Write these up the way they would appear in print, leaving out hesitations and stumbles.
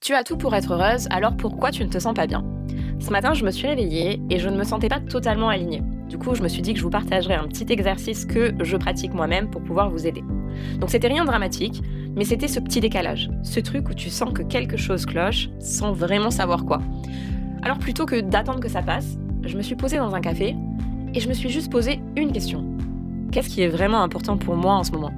Tu as tout pour être heureuse, alors pourquoi tu ne te sens pas bien? Ce matin, je me suis réveillée et je ne me sentais pas totalement alignée. Du coup, je me suis dit que je vous partagerais un petit exercice que je pratique moi-même pour pouvoir vous aider. Donc, c'était rien de dramatique, mais c'était ce petit décalage, ce truc où tu sens que quelque chose cloche sans vraiment savoir quoi. Alors, plutôt que d'attendre que ça passe, je me suis posée dans un café et je me suis juste posé une question. Qu'est-ce qui est vraiment important pour moi en ce moment?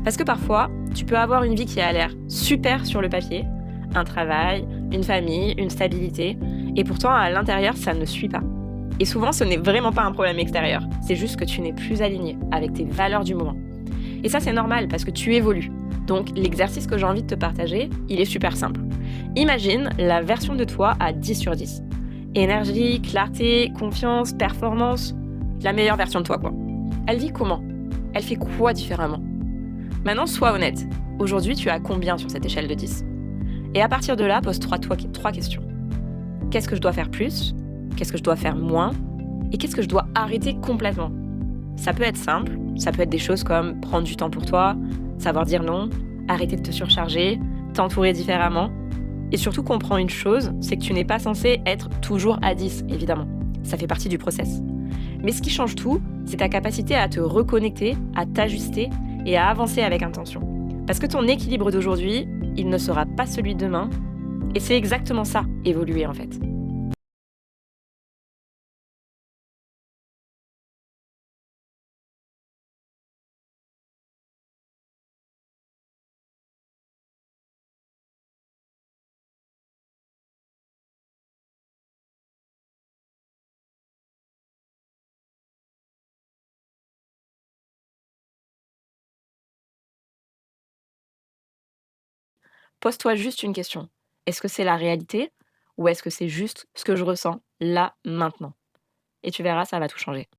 Parce que parfois, tu peux avoir une vie qui a l'air super sur le papier, un travail, une famille, une stabilité, et pourtant à l'intérieur, ça ne suit pas. Et souvent, ce n'est vraiment pas un problème extérieur, c'est juste que tu n'es plus aligné avec tes valeurs du moment. Et ça, c'est normal parce que tu évolues. Donc, l'exercice que j'ai envie de te partager, il est super simple. Imagine la version de toi à 10 sur 10. Énergie, clarté, confiance, performance, la meilleure version de toi, quoi. Elle vit comment? Elle fait quoi différemment? Maintenant, sois honnête. Aujourd'hui, tu as combien sur cette échelle de 10? Et à partir de là, pose-toi trois questions. Qu'est-ce que je dois faire plus? Qu'est-ce que je dois faire moins? Et qu'est-ce que je dois arrêter complètement? Ça peut être simple, ça peut être des choses comme prendre du temps pour toi, savoir dire non, arrêter de te surcharger, t'entourer différemment. Et surtout, comprends une chose, c'est que tu n'es pas censé être toujours à 10, évidemment. Ça fait partie du process. Mais ce qui change tout, c'est ta capacité à te reconnecter, à t'ajuster et à avancer avec intention. Parce que ton équilibre d'aujourd'hui, il ne sera pas celui de demain. Et c'est exactement ça, évoluer en fait. Pose-toi juste une question. Est-ce que c'est la réalité ou est-ce que c'est juste ce que je ressens là, maintenant? Et tu verras, ça va tout changer.